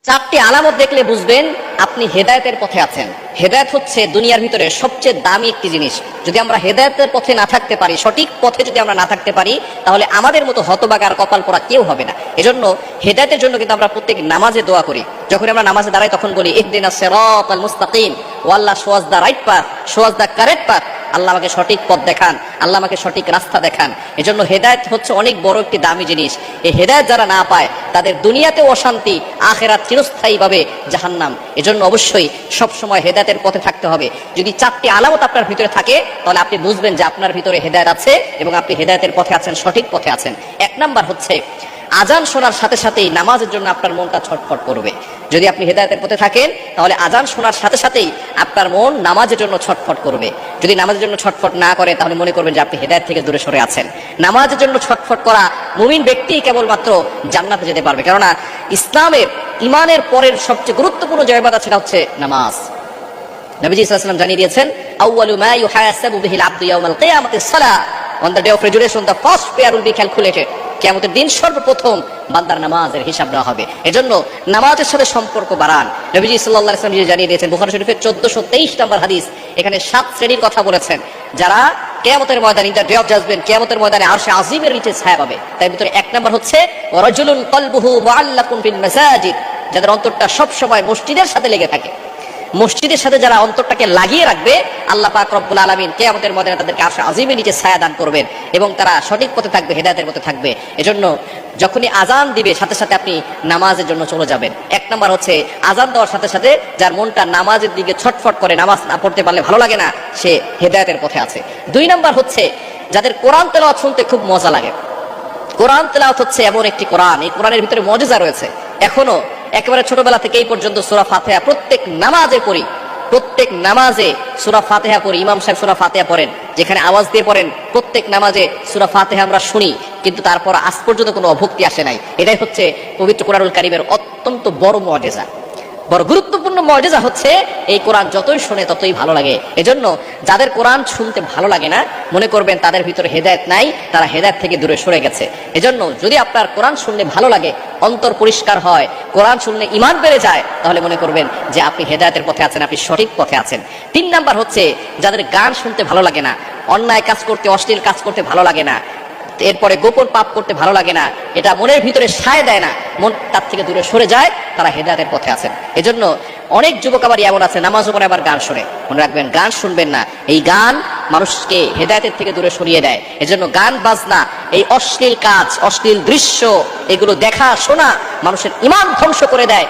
চারটি আলামত দেখলে বুঝবেন আপনি হেদায়েতের পথে আছেন। হেদায়েত হচ্ছে দুনিয়ার ভিতরে সবচেয়ে দামি একটি জিনিস। যদি আমরা হেদায়েতের পথে না থাকতে পারি, সঠিক পথে যদি আমরা না থাকতে পারি, তাহলে আমাদের মতো হতভাগা আর কপাল পোড়া কেউ হবে না। এজন্য হেদায়েতের জন্য কিন্তু আমরা প্রত্যেক নামাজে দোয়া করি। যখন আমরা নামাজে দাঁড়াই তখন বলি ইহদিনাস সিরাতাল মুস্তাকিম, ও Allah show us the right path, show us the correct path. Allah আমাকে সঠিক পথ দেখান, আল্লাহ আমাকে সঠিক রাস্তা দেখান। এজন্য হেদায়েত হচ্ছে অনেক বড় একটি দামি জিনিস। এই হেদায়েত যারা না পায় তাদের দুনিয়াতেও অশান্তি, আখিরাত চিরস্থায়ীভাবে জাহান্নাম। এজন্য অবশ্যই সবসময় হেদায়েতের পথে থাকতে হবে। যদি চারটি আলামত আপনার ভিতরে থাকে তাহলে আপনি বুঝবেন যে আপনার ভিতরে হেদায়েত আছে এবং আপনি হেদায়েতের পথে আছেন, সঠিক পথে আছেন। এক নাম্বার হচ্ছে আজান শোনার সাথে সাথেই নামাজের জন্য আপনার মনটা ছটফট করবে। যদি আপনি হেদায়েতের পথে থাকেন তাহলে আজান শোনার সাথে সাথেই আপনার মন নামাজের জন্য ছটফট করবে। যদি নামাজের জন্য ছটফট না করে তাহলে মনে করবেন যে আপনি হেদায়েত থেকে দূরে সরে আছেন। নামাজের জন্য ছটফট করা মুমিন ব্যক্তি কেবলমাত্র জান্নাতে যেতে পারবে। কেননা ইসলামের ইমানের পরের সবচেয়ে গুরুত্বপূর্ণ যে ইবাদত সেটা হচ্ছে নামাজ। নবীজি সাল্লাল্লাহু আলাইহি ওয়াসাল্লাম জানিয়ে দিয়েছেন, আউয়ালু মা ইউহাসাবু বিহিল আবদু ইয়াউমাল কিয়ামাতিস সালাহ, on the day of resurrection the first prayer will be calculated. কিয়ামতের দিন সর্বপ্রথম বান্দার নামাজের হিসাব দেওয়া হবে। এজন্য নামাজের সাথে সম্পর্ক বাড়ান। নবীজি সাল্লাল্লাহু আলাইহি ওয়াসাল্লাম জানিয়ে দিয়েছেন, বুখারী শরীফের 1423 নম্বর হাদিস, এখানে 7 শ্রেণীর কথা বলেছেন যারা কিয়ামতের ময়দানে, in the day of judgement, কিয়ামতের ময়দানে আরশে আজিমের নিচে ছায়া পাবে। তার ভিতরে এক নাম্বার হচ্ছে রাজুলুন কলবুহু মুআল্লাকুন ফিল মাসাজিদ, যাদের অন্তরটা সব সময় মসজিদের সাথে লেগে থাকে। মসজিদের সাথে যারা অন্তরটাকে লাগিয়ে রাখবে, আল্লাহ পাক রব্বুল আলামিন কিয়ামতের ময়দানে তাদেরকে আরশে আজিমের নিচে ছায়া দান করবেন এবং তারা সঠিক পথে থাকবে, হেদায়েতের পথে থাকবে। এজন্য যখনই আজান দিবে সাথে সাথে আপনি নামাজের জন্য চলে যাবেন। এক নাম্বার হচ্ছে আজান দেওয়ার সাথে সাথে যার মনটা নামাজের দিকে ছটফট করে, নামাজ না পড়তে পারলে ভালো লাগে না, সে হেদায়েতের পথে আছে। দুই নাম্বার হচ্ছে যাদের কোরআন তেলাওয়াত শুনতে খুব মজা লাগে। কোরআন তেলাওয়াত হচ্ছে এমন একটি কোরআন, এই কোরআনের ভিতরে মুজিজা রয়েছে। এখনো একেবারে ছোটবেলা থেকে এই পর্যন্ত সূরা ফাতিহা প্রত্যেক নামাজে পড়ি, প্রত্যেক নামাজে সূরা ফাতিহা পড়ি। ইমাম সাহেব সূরা ফাতিহা পড়েন, যেখানে আওয়াজ দিয়ে পড়েন, প্রত্যেক নামাজে সূরা ফাতিহা আমরা শুনি, কিন্তু তারপর আজ পর্যন্ত কোনো অভক্তি আসে নাই। এটাই হচ্ছে পবিত্র কোরআনুল কারীমের অত্যন্ত বড় মুজিজা। বড় গুরুত্বপূর্ণ মুজিজা হচ্ছে এই কোরআন যতই শুনে ততই ভালো লাগে। এজন্য যাদের কোরআন শুনতে ভালো লাগে না, মনে করবেন তাদের ভিতরে হেদায়েত নাই, তারা হেদায়েত থেকে দূরে সরে গেছে। এজন্য যদি আপনার কোরআন শুনলে ভালো লাগে, অন্তর পরিষ্কার হয়, কোরআন শুনলে ঈমান বেড়ে যায়, তাহলে মনে করবেন যে আপনি হেদায়েতের পথে আছেন, আপনি সঠিক পথে আছেন। তিন নাম্বার হচ্ছে যাদের গান শুনতে ভালো লাগে না, অন্যায় কাজ করতে, অশ্লীল কাজ করতে ভালো লাগে না, এরপরে গোপন পাপ করতে ভালো লাগে না, এটা মনের ভিতরে সায় দেয় না, মন তার থেকে দূরে সরে যায়, তারা হেদায়েতের পথে আছেন। এজন্য অনেক যুবক আবার এমন আছে নামাজও পড়ে আবার গান শোনে। মনে রাখবেন, গান শুনবেন না, এই গান মানুষকে হেদায়েতের থেকে দূরে সরিয়ে দেয়। এজন্য গান বাজনা, এই অশ্লীল কাজ, অশ্লীল দৃশ্য, এগুলো দেখা শোনা মানুষের ঈমান ধ্বংস করে দেয়।